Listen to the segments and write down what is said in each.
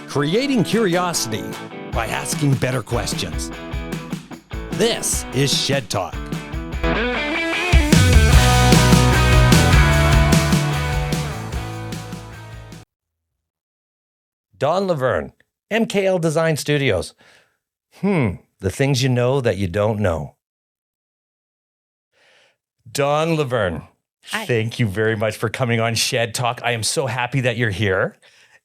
creating curiosity by asking better questions. This is Shed Talk. Don Lavergne, MKL Design Studios. The things you know that you don't know. Don Lavergne, Hi. Thank you very much for coming on Shed Talk. I am so happy that you're here.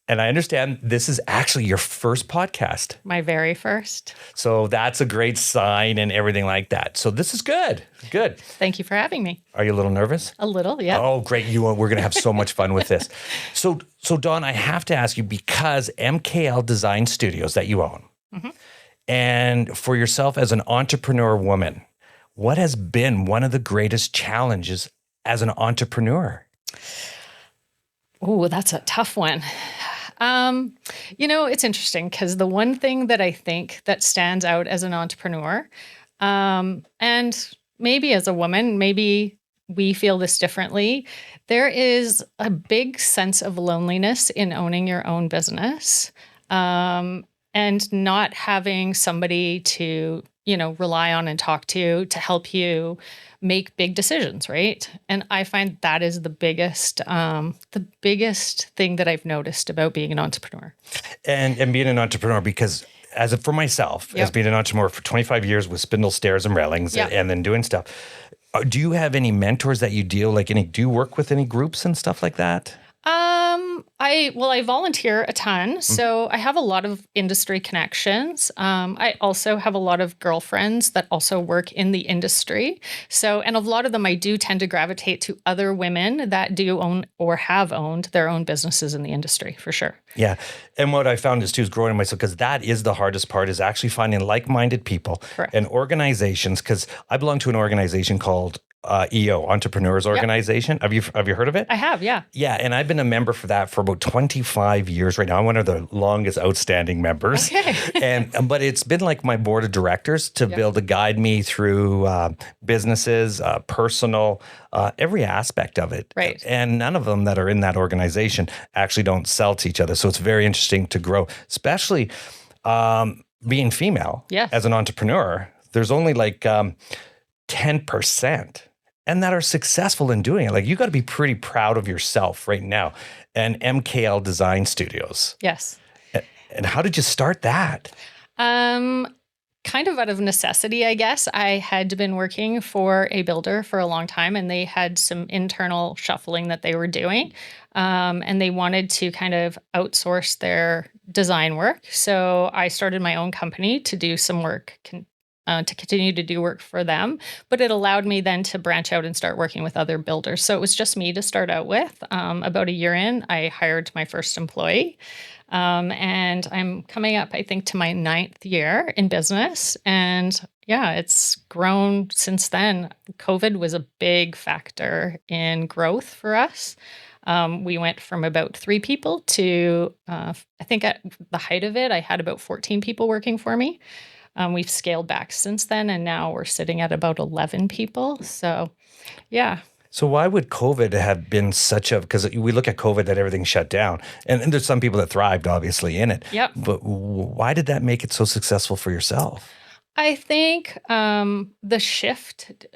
And I understand this is actually your first podcast. My very first. So that's a great sign and everything like that. So this is good. Good. Thank you for having me. Are you a little nervous? A little, yeah. Oh, great. We're going to have so much fun with this. So Dawn, I have to ask you, because MKL Design Studios that you own, and for yourself as an entrepreneur woman, what has been one of the greatest challenges as an entrepreneur? Oh, that's a tough one. It's interesting because the one thing that I think that stands out as an entrepreneur, and maybe as a woman, maybe we feel this differently, there is a big sense of loneliness in owning your own business, and not having somebody to, rely on and talk to help you make big decisions, right? And I find that is the biggest thing that I've noticed about being an entrepreneur. And being an entrepreneur, because for myself, as being an entrepreneur for 25 years with Spindle Stairs and Railings, and then doing stuff, do you have any mentors that you do you work with any groups and stuff like that? I volunteer a ton, so I have a lot of industry connections. I also have a lot of girlfriends that also work in the industry. And a lot of them, I do tend to gravitate to other women that do own or have owned their own businesses in the industry, for sure. Yeah. And what I found is growing in myself, because that is the hardest part, is actually finding like-minded people. Correct. And organizations, because I belong to an organization called EO, Entrepreneurs Organization. Have you heard of it? I have, yeah. Yeah, and I've been a member for that for about 25 years right now. I'm one of the longest outstanding members. Okay. But it's been like my board of directors to be able to guide me through businesses, personal, every aspect of it. Right. And none of them that are in that organization actually don't sell to each other. So it's very interesting to grow, especially being female as an entrepreneur. There's only like 10%. And that are successful in doing it. Like, you got to be pretty proud of yourself right now. And MKL Design Studios. Yes. And how did you start that? Kind of out of necessity, I guess. I had been working for a builder for a long time, and they had some internal shuffling that they were doing. And they wanted to kind of outsource their design work. So I started my own company to do some work, to continue to do work for them. But it allowed me then to branch out and start working with other builders. So it was just me to start out with. About a year in, I hired my first employee. And I'm coming up, I think, to my 9th year in business. And it's grown since then. COVID was a big factor in growth for us. We went from about 3 people to, I think at the height of it, I had about 14 people working for me. We've scaled back since then, and now we're sitting at about 11 people. So, yeah. So why would COVID have been because we look at COVID that everything shut down, and there's some people that thrived obviously in it. Yep. But why did that make it so successful for yourself? I think the shift,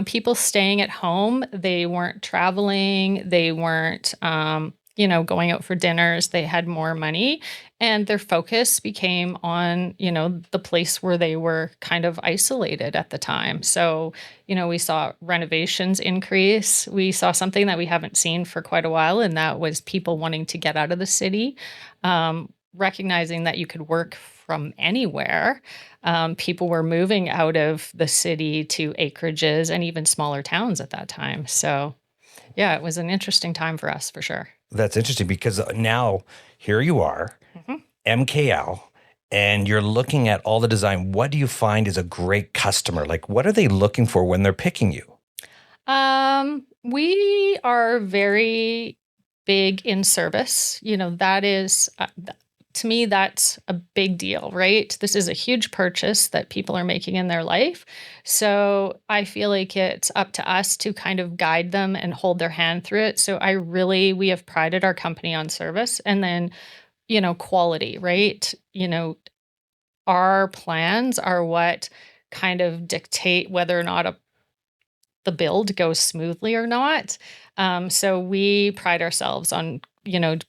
people staying at home, they weren't traveling, they weren't, going out for dinners, they had more money, and their focus became on, the place where they were kind of isolated at the time. So, we saw renovations increase. We saw something that we haven't seen for quite a while, and that was people wanting to get out of the city, recognizing that you could work from anywhere. People were moving out of the city to acreages and even smaller towns at that time. So, it was an interesting time for us, for sure. That's interesting, because now here you are, MKL, and you're looking at all the design. What do you find is a great customer? Like, what are they looking for when they're picking you? We are very big in service. That is to me, that's a big deal, right? This is a huge purchase that people are making in their life. So I feel like it's up to us to kind of guide them and hold their hand through it. So we have prided our company on service. And then, quality, right? Our plans are what kind of dictate whether or not the build goes smoothly or not. So we pride ourselves on,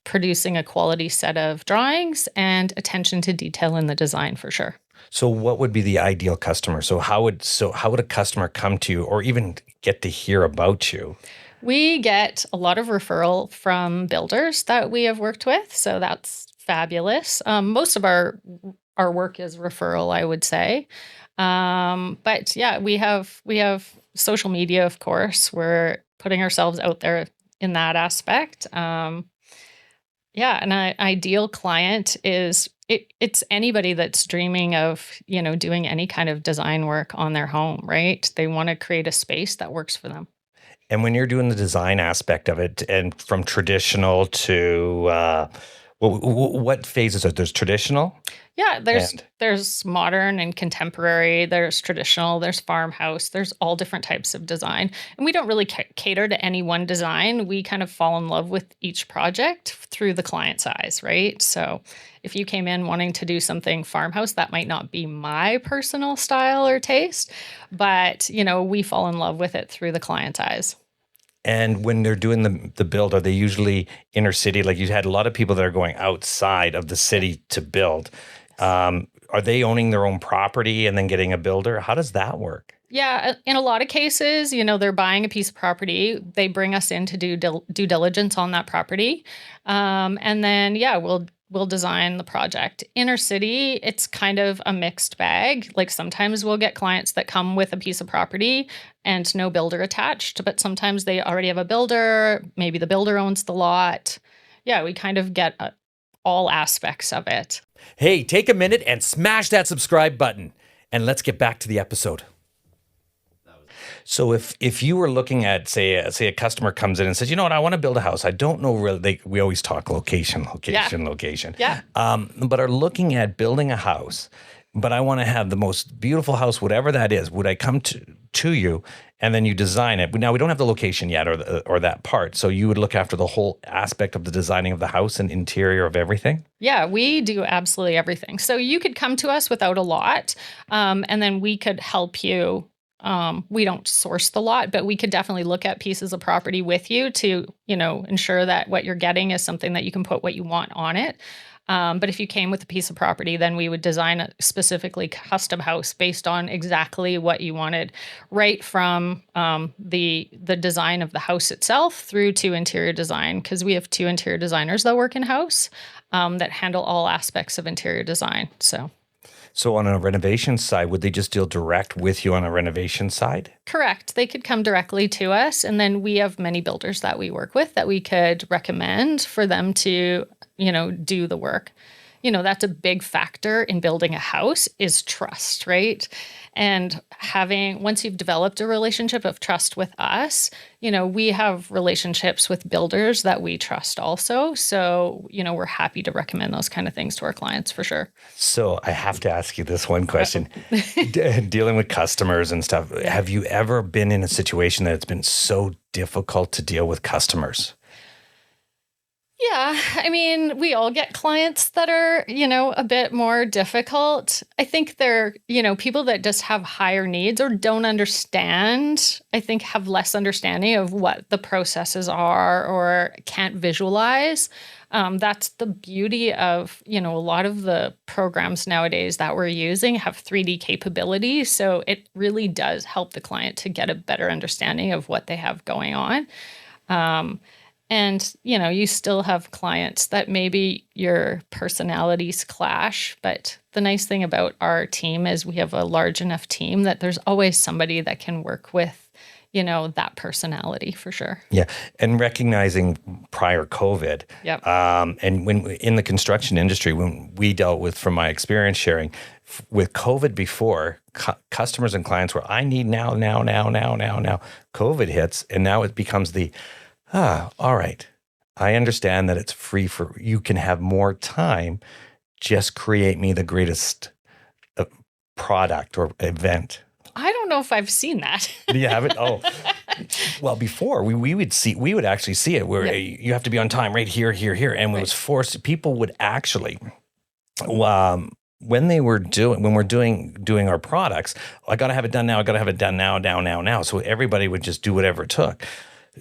producing a quality set of drawings and attention to detail in the design for sure. So what would be the ideal customer? So how would a customer come to you or even get to hear about you? We get a lot of referral from builders that we have worked with, so that's fabulous. Most of our work is referral, I would say. But yeah, we have social media, of course. We're putting ourselves out there in that aspect. Yeah, an ideal client is it's anybody that's dreaming of, doing any kind of design work on their home, right? They want to create a space that works for them. And when you're doing the design aspect of it, and from traditional to what phases are there's traditional? Yeah, there's modern and contemporary, there's traditional, there's farmhouse, there's all different types of design. And we don't really cater to any one design. We kind of fall in love with each project through the client's eyes, right? So if you came in wanting to do something farmhouse, that might not be my personal style or taste, but we fall in love with it through the client's eyes. And when they're doing the build, are they usually inner city? Like you had a lot of people that are going outside of the city to build. Are they owning their own property and then getting a builder? How does that work? Yeah, in a lot of cases, they're buying a piece of property. They bring us in to do due diligence on that property, and then yeah, we'll design the project. Inner city, it's kind of a mixed bag. Like sometimes we'll get clients that come with a piece of property and no builder attached, but sometimes they already have a builder. Maybe the builder owns the lot. Yeah, we kind of get all aspects of it. Hey, take a minute and smash that subscribe button, and let's get back to the episode. So if you were looking at, say a customer comes in and says, you know what, I want to build a house. I don't know really, we always talk location. Yeah. But are looking at building a house, but I want to have the most beautiful house, whatever that is. Would I come to you and then you design it? Now we don't have the location yet or that part. So you would look after the whole aspect of the designing of the house and interior of everything? Yeah, we do absolutely everything. So you could come to us without a lot, and then we could help you. We don't source the lot, but we could definitely look at pieces of property with you to, ensure that what you're getting is something that you can put what you want on it. But if you came with a piece of property, then we would design a specifically custom house based on exactly what you wanted, right from the design of the house itself through to interior design, because we have 2 interior designers that work in-house that handle all aspects of interior design. So on a renovation side, would they just deal direct with you on a renovation side? Correct. They could come directly to us. And then we have many builders that we work with that we could recommend for them to, do the work. That's a big factor in building a house is trust, right? And once you've developed a relationship of trust with us, we have relationships with builders that we trust also. So, we're happy to recommend those kind of things to our clients for sure. So I have to ask you this one question. Dealing with customers and stuff, have you ever been in a situation that it's been so difficult to deal with customers? Yeah, I mean, we all get clients that are, a bit more difficult. I think they're, people that just have higher needs or don't understand, I think have less understanding of what the processes are or can't visualize. That's the beauty of, a lot of the programs nowadays that we're using have 3D capabilities. So it really does help the client to get a better understanding of what they have going on. And, you still have clients that maybe your personalities clash. But the nice thing about our team is we have a large enough team that there's always somebody that can work with, that personality for sure. Yeah. And recognizing prior COVID. Yep. And when in the construction industry, when we dealt with, from my experience sharing, with COVID before, customers and clients were, I need now. COVID hits, and now it becomes all right. I understand that it's free for you can have more time. Just create me the greatest product or event. I don't know if I've seen that. You haven't? Oh, well, before we would actually see it where you have to be on time right here, here, here. And when it was forced, people would actually, when we're doing our products, I got to have it done now. I got to have it done now. So everybody would just do whatever it took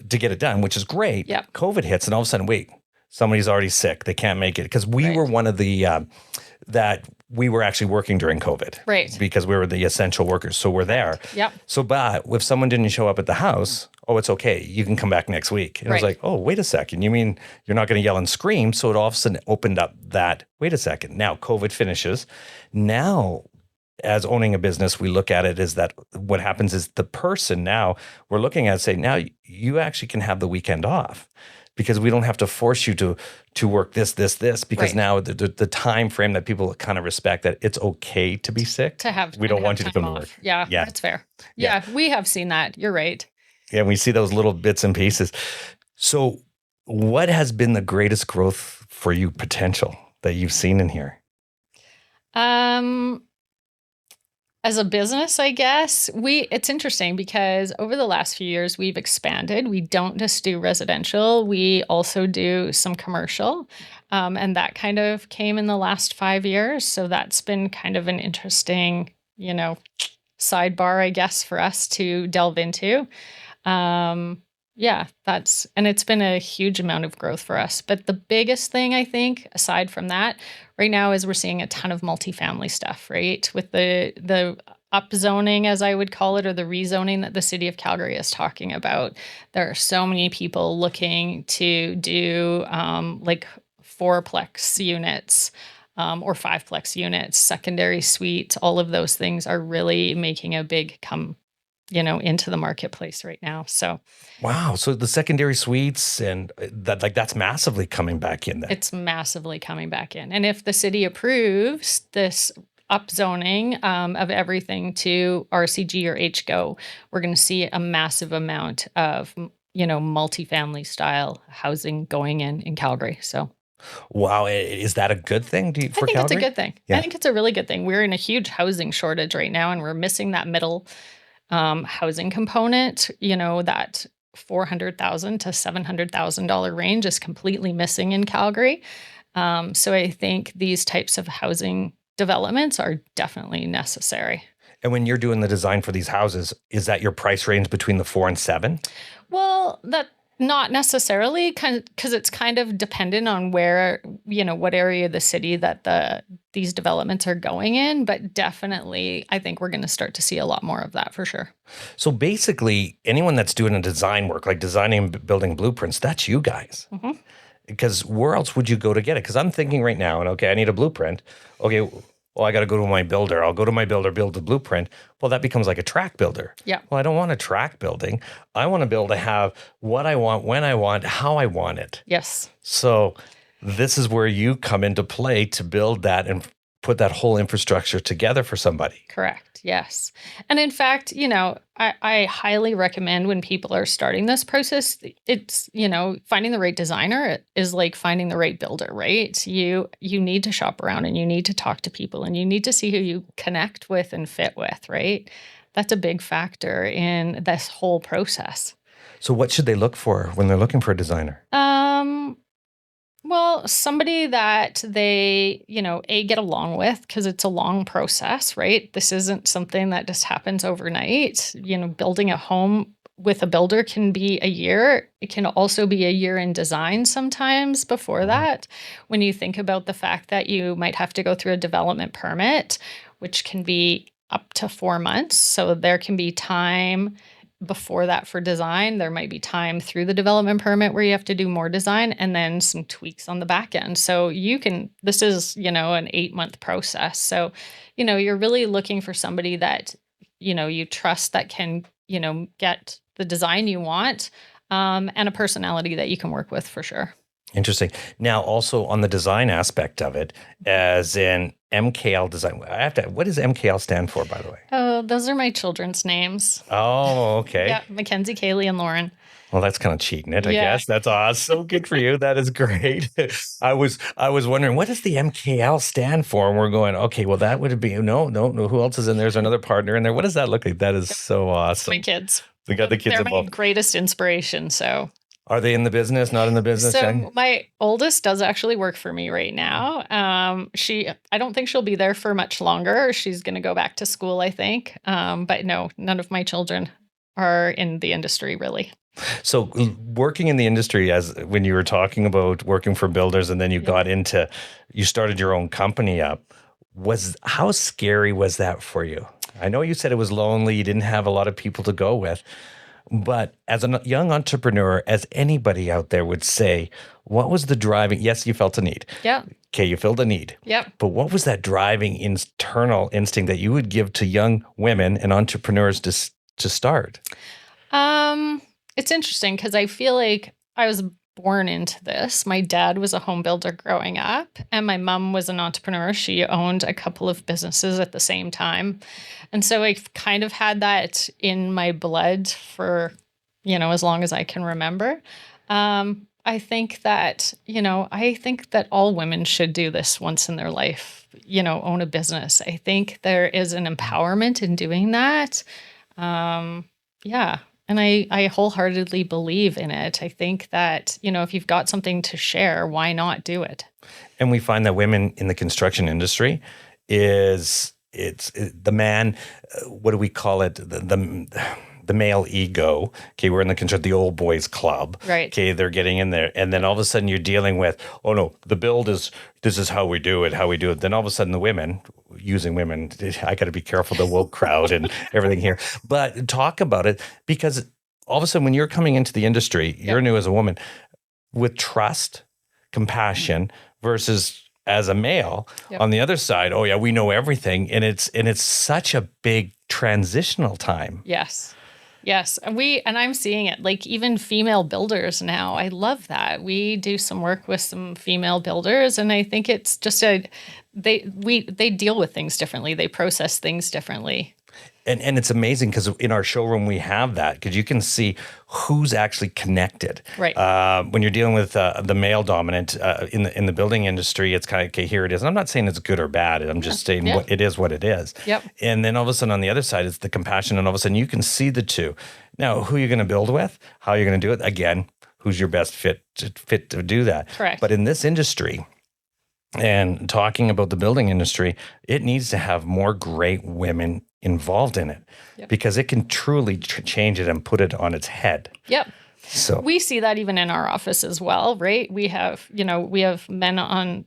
to get it done, which is great. Yep. COVID hits and all of a sudden, wait, somebody's already sick. They can't make it. Because we were one of the, that we were actually working during COVID. Right. Because we were the essential workers. So we're there. Yep. So, but if someone didn't show up at the house, oh, it's okay. You can come back next week. And I was like, oh, wait a second. You mean you're not going to yell and scream? So it all of a sudden opened up that, wait a second. Now COVID finishes. Now, as owning a business, we look at it as that what happens is the person now we're looking at say, now you actually can have the weekend off because we don't have to force you to work this, because now the time frame that people kind of respect that it's okay to be sick. To have we don't want you to come to work. Yeah, that's fair. Yeah, we have seen that. You're right. Yeah, we see those little bits and pieces. So what has been the greatest growth for you potential that you've seen in here? As a business, I guess, it's interesting because over the last few years, we've expanded. We don't just do residential. We also do some commercial. And that kind of came in the last 5 years. So that's been kind of an interesting, sidebar, I guess, for us to delve into. And it's been a huge amount of growth for us. But the biggest thing, I think, aside from that, right now is we're seeing a ton of multifamily stuff, right? With the upzoning, as I would call it, or the rezoning that the city of Calgary is talking about. There are so many people looking to do like 4-plex units or 5-plex units, secondary suites. All of those things are really making a big come into the marketplace right now. So, wow. So the secondary suites and that's massively coming back in there. It's massively coming back in. And if the city approves this upzoning of everything to RCG or HGO, we're going to see a massive amount of, multifamily style housing going in Calgary. So, wow. Is that a good thing for Calgary? I think it's a good thing. Yeah. I think it's a really good thing. We're in a huge housing shortage right now, and we're missing that middle housing component, that $400,000 to $700,000 range is completely missing in Calgary. So I think these types of housing developments are definitely necessary. And when you're doing the design for these houses, is that your price range between the 4 and 7? Well, that not necessarily, because it's kind of dependent on where, what area of the city that these developments are going in. But definitely, I think we're going to start to see a lot more of that for sure. So basically, anyone that's doing a design work, like designing and building blueprints, that's you guys. Mm-hmm. Because where else would you go to get it? Because I'm thinking right now, and okay, I need a blueprint. Okay, well, I got to go to my builder. I'll go to my builder, build the blueprint. Well, that becomes like a track builder. Yeah. Well, I don't want a track building. I want to be able to have what I want, when I want, how I want it. Yes. So this is where you come into play to build that and put that whole infrastructure together for somebody. Correct. Yes. And in fact, I highly recommend when people are starting this process, it's, finding the right designer is like finding the right builder, right? You need to shop around and you need to talk to people and you need to see who you connect with and fit with, right? That's a big factor in this whole process. So what should they look for when they're looking for a designer? Well, somebody that they, get along with, because it's a long process, right? This isn't something that just happens overnight. Building a home with a builder can be a year. It can also be a year in design sometimes before that. When you think about the fact that you might have to go through a development permit, which can be up to 4 months. So there can be time before that for design. There might be time through the development permit where you have to do more design and then some tweaks on the back end. So this is, an 8-month process. So, you're really looking for somebody that, you trust that can, get the design you want and a personality that you can work with for sure. Interesting. Now, also on the design aspect of it, as in MKL Design, what does MKL stand for, by the way? Oh, those are my children's names. Oh, okay. Yeah, Mackenzie, Kaylee, and Lauren. Well, that's kind of cheating it, I Yeah. guess. That's awesome. Good for you. That is great. I was wondering, what does the MKL stand for? And we're going, okay, well, that would be no. Who else is in there? There's another partner in there. What does that look like? That is so My awesome. kids. We got the kids They're my involved. greatest inspiration. So Are they in the business? Not in the business? So my oldest does actually work for me right now. I don't think she'll be there for much longer. She's going to go back to school, I think. But no, none of my children are in the industry really. So working in the industry, as when you were talking about working for builders and then you got into, you started your own company up, how scary was that for you? I know you said it was lonely. You didn't have a lot of people to go with. But as a young entrepreneur, as anybody out there would say, what was the driving? Yes, you felt a need. Yeah. Okay, you filled a need. Yep. But what was that driving internal instinct that you would give to young women and entrepreneurs to start? It's interesting because I feel like I was born into this. My dad was a home builder growing up, and my mom was an entrepreneur. She owned a couple of businesses at the same time. And so I've kind of had that in my blood for, as long as I can remember. I think that, all women should do this once in their life, own a business. I think there is an empowerment in doing that. Yeah. And I wholeheartedly believe in it. I think that, if you've got something to share, why not do it? And we find that women in the construction industry it's the man, what do we call it? The male ego. Okay, we're in the old boys club. Right. Okay, they're getting in there. And then all of a sudden you're dealing with, oh no, this is how we do it. Then all of a sudden the women, using women, I got to be careful, the woke crowd and everything here. But talk about it, because all of a sudden when you're coming into the industry, you're new as a woman, with trust, compassion versus as a male on the other side, oh yeah, we know everything. And it's such a big transitional time. Yes. And I'm seeing it, like even female builders now. I love that. We do some work with some female builders, and I think it's just they deal with things differently. They process things differently. And it's amazing because in our showroom we have that, because you can see who's actually connected. Right. When you're dealing with the male dominant in the building industry, it's kind of, okay, here it is. And I'm not saying it's good or bad. I'm just saying what it is. Yep. And then all of a sudden on the other side, it's the compassion, and all of a sudden you can see the two. Now, who you're going to build with, how you're going to do it. Again, who's your best fit to do that. Correct. But in this industry, and talking about the building industry, it needs to have more great women involved in it, because it can truly change it and put it on its head. Yep. So we see that even in our office as well, right? We have men on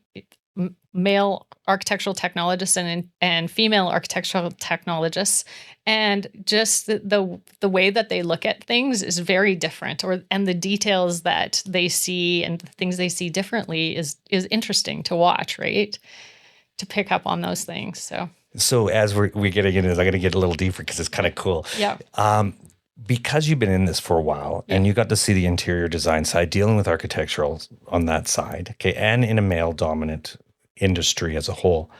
male architectural technologists and female architectural technologists, and just the way that they look at things is very different, and the details that they see and the things they see differently is interesting to watch, right? To pick up on those things. So as we're getting into this, I'm going to get a little deeper because it's kind of cool. Yeah. Because you've been in this for a while and you got to see the interior design side, dealing with architectural on that side, okay, and in a male dominant industry as a whole,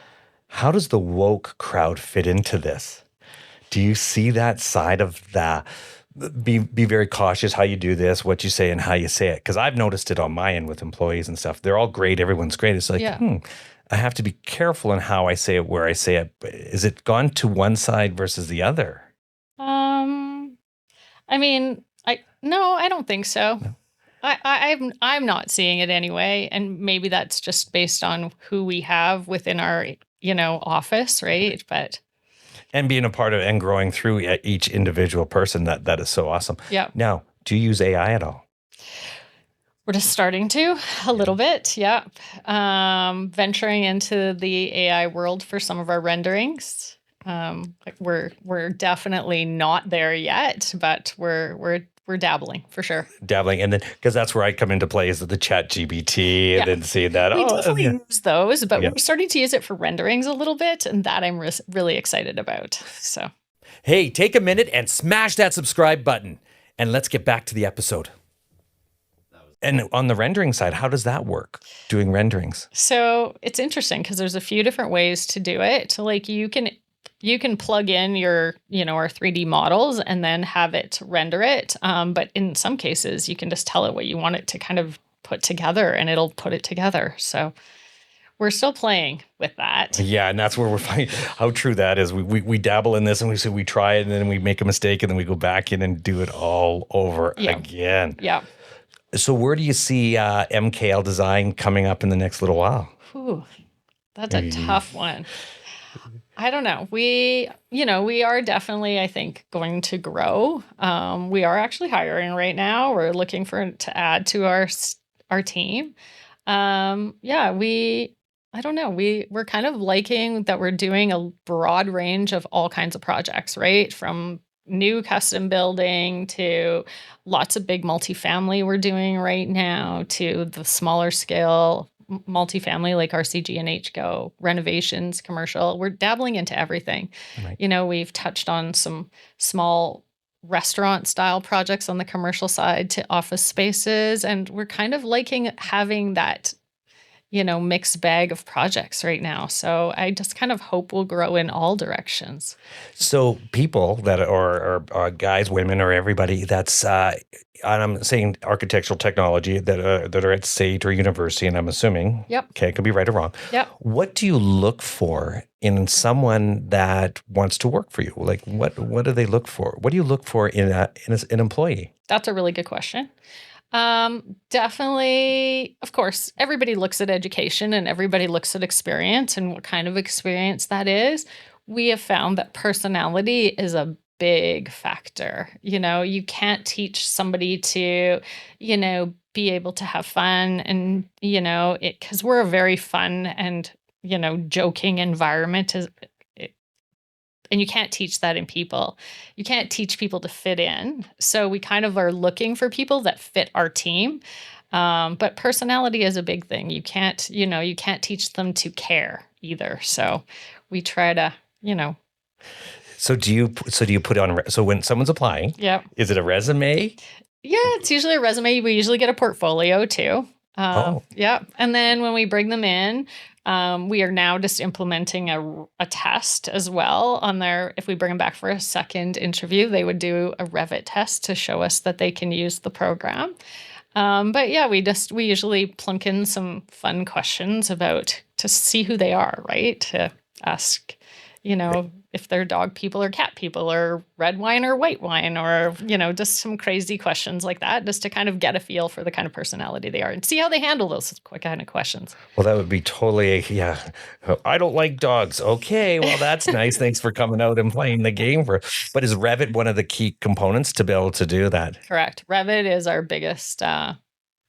how does the woke crowd fit into this? Do you see that side of be very cautious how you do this, what you say and how you say it? Because I've noticed it on my end with employees and stuff. They're all great. Everyone's great. It's like, I have to be careful in how I say it, where I say it. Is it gone to one side versus the other? I mean, I don't think so. No. I'm not seeing it anyway, and maybe that's just based on who we have within our office, right? But and being a part of and growing through each individual person, that is so awesome. Yeah. Now, do you use AI at all? We're just starting to a little bit, yeah. Venturing into the AI world for some of our renderings. We're definitely not there yet, but we're dabbling for sure. Dabbling, and then because that's where I come into play is the Chat GBT, and then see that. We definitely use those, but we're starting to use it for renderings a little bit, and that I'm really excited about. So, hey, take a minute and smash that subscribe button, and let's get back to the episode. And on the rendering side, how does that work, doing renderings? So it's interesting because there's a few different ways to do it. Like you can You can plug in your, our 3D models and then have it render it. But in some cases, you can just tell it what you want it to kind of put together and it'll put it together. So we're still playing with that. Yeah, and that's where we're finding how true that is. We dabble in this and we try it and then we make a mistake and then we go back in and do it all over again. Yeah. So where do you see MKL Design coming up in the next little while? Ooh, that's a tough one. I don't know. We are definitely, I think, going to grow. We are actually hiring right now. We're looking to add to our team. I don't know. We're kind of liking that we're doing a broad range of all kinds of projects, right? From new custom building to lots of big multifamily we're doing right now to the smaller scale multifamily like RCG and HGO, renovations, commercial. We're dabbling into everything. Right. We've touched on some small restaurant style projects on the commercial side to office spaces. And we're kind of liking having that, mixed bag of projects right now. So I just kind of hope we'll grow in all directions. So people that are guys, women, or everybody that's, and I'm saying architectural technology that are at SAIT or university, and I'm assuming, okay, I could be right or wrong. Yep. What do you look for in someone that wants to work for you? Like what do they look for? What do you look for in an employee? That's a really good question. Definitely, of course, everybody looks at education and everybody looks at experience and what kind of experience that is. We have found that personality is a big factor. You can't teach somebody to, be able to have fun and, because we're a very fun and, joking environment and you can't teach that in people. You can't teach people to fit in. So we kind of are looking for people that fit our team. But personality is a big thing. You can't teach them to care either. So we try to, So do you put on, so when someone's applying, is it a resume? Yeah, it's usually a resume. We usually get a portfolio too. Yeah. And then when we bring them in, we are now just implementing a test as well on if we bring them back for a second interview, they would do a Revit test to show us that they can use the program. But yeah, we usually plunk in some fun questions to see who they are, right? To ask, if they're dog people or cat people or red wine or white wine or, just some crazy questions like that, just to kind of get a feel for the kind of personality they are and see how they handle those kind of questions. Well, that would be totally, I don't like dogs. Okay, well, that's nice. Thanks for coming out and playing the game. But is Revit one of the key components to be able to do that? Correct. Revit is our biggest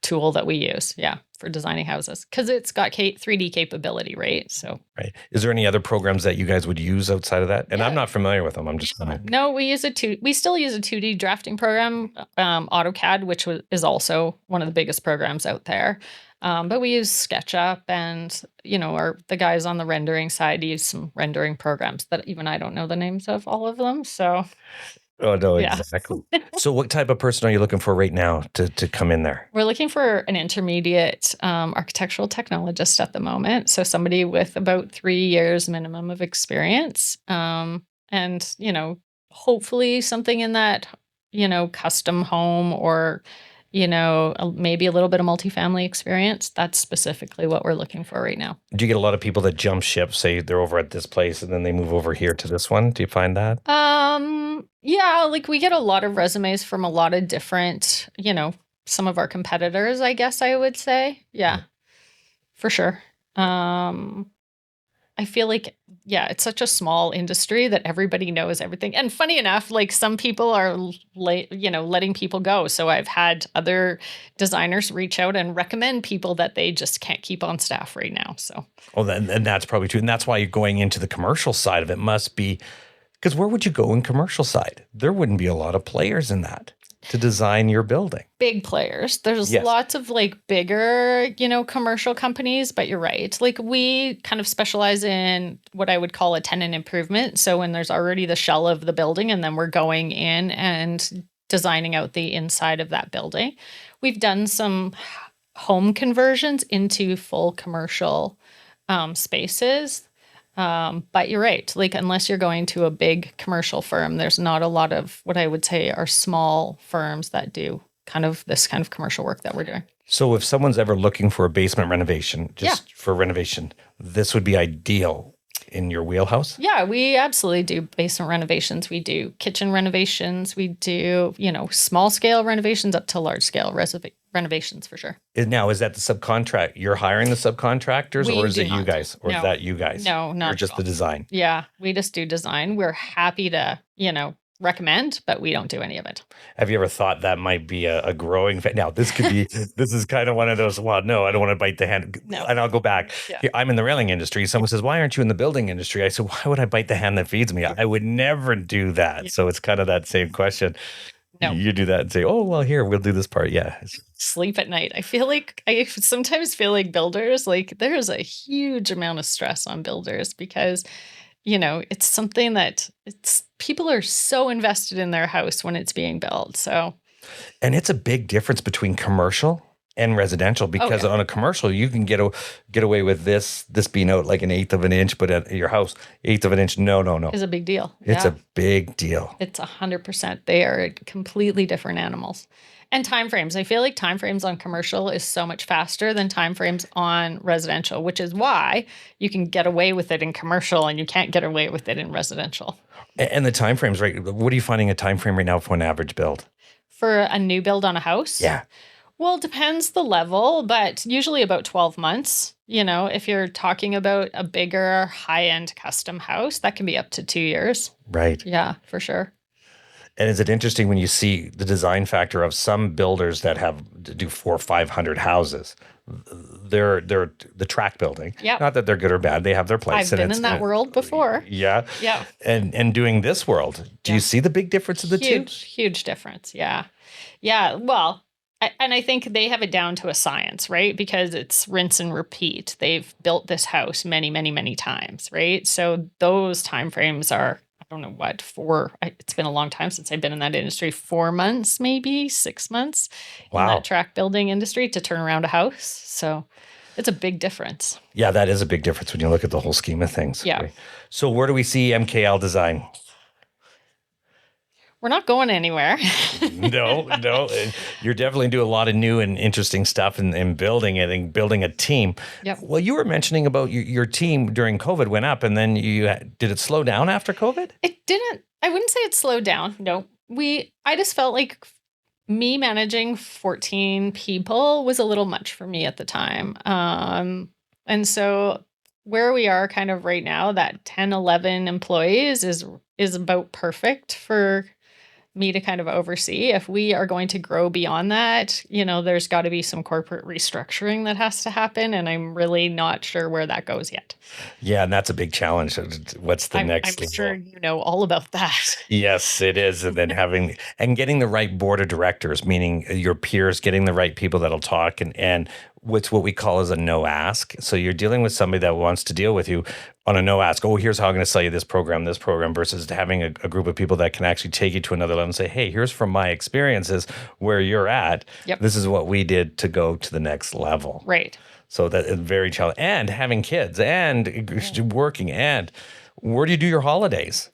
tool that we use, for designing houses because it's got 3D capability, right? So, right. Is there any other programs that you guys would use outside of that? And I'm not familiar with them. I'm just No, we still use a 2D drafting program, AutoCAD, which is also one of the biggest programs out there. But we use SketchUp and, the guys on the rendering side use some rendering programs that even I don't know the names of all of them. So. Oh, no, exactly. So what type of person are you looking for right now to come in there? We're looking for an intermediate architectural technologist at the moment. So somebody with about 3 years minimum of experience. And, hopefully something in that, custom home or, maybe a little bit of multifamily experience. That's specifically what we're looking for right now. Do you get a lot of people that jump ship, say they're over at this place and then they move over here to this one? Do you find that? Yeah, like we get a lot of resumes from a lot of different, some of our competitors, I guess I would say. Yeah, for sure. I feel like, it's such a small industry that everybody knows everything. And funny enough, like some people are, letting people go. So I've had other designers reach out and recommend people that they just can't keep on staff right now. So. Oh, and that's probably true. And that's why you're going into the commercial side of it must be, because where would you go in commercial side? There wouldn't be a lot of players in that to design your building. Big players. There's lots of bigger, commercial companies, but you're right. Like we kind of specialize in what I would call a tenant improvement. So when there's already the shell of the building and then we're going in and designing out the inside of that building. We've done some home conversions into full commercial spaces. But you're right. Like, unless you're going to a big commercial firm, there's not a lot of what I would say are small firms that do this kind of commercial work that we're doing. So if someone's ever looking for a basement renovation, just for renovation, this would be ideal in your wheelhouse? Yeah, we absolutely do basement renovations. We do kitchen renovations. We do, small scale renovations up to large scale renovations for sure. Now, is that the subcontract? You're hiring the subcontractors, or is it you not. guys? Or is that you guys? No, not Or just at the all. design? Yeah, we just do design. We're happy to, recommend, but we don't do any of it. Have you ever thought that might be a growing now, this could be, this is kind of one of those, well, no, I don't want to bite the hand. No. And I'll go back. Yeah. Here, I'm in the railing industry. Someone says, why aren't you in the building industry? I said, why would I bite the hand that feeds me? I would never do that. Yeah. So it's kind of that same question. No. You do that and say, oh, well, here, we'll do this part. Yeah. Sleep at night. I sometimes feel like builders, like there's a huge amount of stress on builders because, it's something that people are so invested in their house when it's being built. So, and it's a big difference between commercial and residential, because on a commercial, you can get away with this being out like 1/8 of an inch, but at your house, 1/8 of an inch, no. Is a big deal. It's a big deal. It's 100%. They are completely different animals. And timeframes. I feel like timeframes on commercial is so much faster than timeframes on residential, which is why you can get away with it in commercial and you can't get away with it in residential. And the timeframes, right? What are you finding a time frame right now for an average build? For a new build on a house? Yeah. Well, it depends the level, but usually about 12 months. If you're talking about a bigger high-end custom house, that can be up to 2 years. Right. Yeah, for sure. And is it interesting when you see the design factor of some builders that do 400 or 500 houses? They're the track building. Yep. Not that they're good or bad. They have their place. I've been in that world before. Yeah. Yeah. And doing this world, do you see the big difference of the two? Huge difference. Yeah. Yeah. Well, and I think they have it down to a science, right? Because it's rinse and repeat. They've built this house many, many, many times, right? So those timeframes are, I don't know what, it's been a long time since I've been in that industry, 4 months, maybe 6 months in that track building industry to turn around a house. So it's a big difference. Yeah, that is a big difference when you look at the whole scheme of things. Yeah. Right? So where do we see MKL Design? We're not going anywhere. No. You're definitely doing a lot of new and interesting stuff in building it and building a team. Yep. Well, you were mentioning about your team during COVID went up, and then did it slow down after COVID? It didn't. I wouldn't say it slowed down. No. I just felt like me managing 14 people was a little much for me at the time. And so where we are kind of right now, that 10, 11 employees is about perfect for me to kind of oversee. If we are going to grow beyond that, there's got to be some corporate restructuring that has to happen. And I'm really not sure where that goes yet. Yeah, and that's a big challenge. What's the next I'm sure you know all about that. Yes, it is. And then getting the right board of directors, meaning your peers, getting the right people that'll talk and what's what we call as a no ask. So you're dealing with somebody that wants to deal with you on a no ask. Oh, here's how I'm going to sell you this program, versus having a group of people that can actually take you to another level and say, hey, here's from my experiences where you're at. Yep. This is what we did to go to the next level. Right. So that is very challenging. And having kids and working. And where do you do your holidays?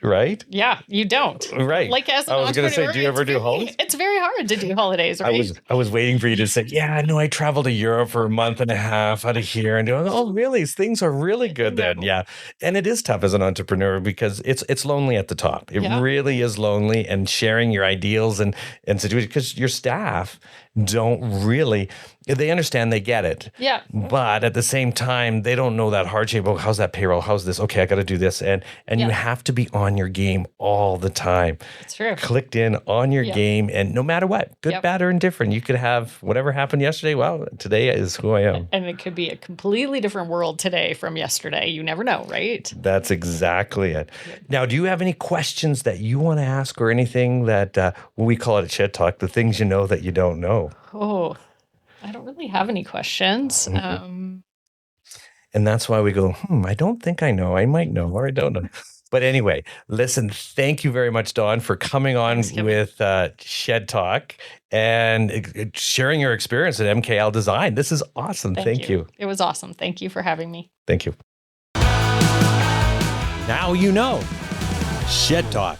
Right? Yeah, you don't. Right. Like as an I was going to say, do you ever do holidays? It's very hard to do holidays, right? I was waiting for you to say, yeah, no, I traveled to Europe for a month and a half out of here. And oh, really? Things are really good then. Yeah. And it is tough as an entrepreneur because it's lonely at the top. It really is lonely, and sharing your ideals and situations, because your staff don't really, they understand, they get it. Yeah. But at the same time, they don't know that hardship. Oh, how's that payroll? How's this? Okay, I got to do this. And you have to be on your game all the time. It's true. Clicked in on your game, and no matter what, good, bad, or indifferent, you could have whatever happened yesterday. Well, today is who I am. And it could be a completely different world today from yesterday. You never know, right? That's exactly it. Now, do you have any questions that you want to ask, or anything that we call it at Shed Talk, the things you know that you don't know? Oh, I don't really have any questions. And that's why we go, I don't think I know. I might know, or I don't know. But anyway, listen, thank you very much, Dawn, for coming on with Shed Talk and sharing your experience at MKL Design. This is awesome. Thank you. It was awesome. Thank you for having me. Thank you. Now you know. Shed Talk.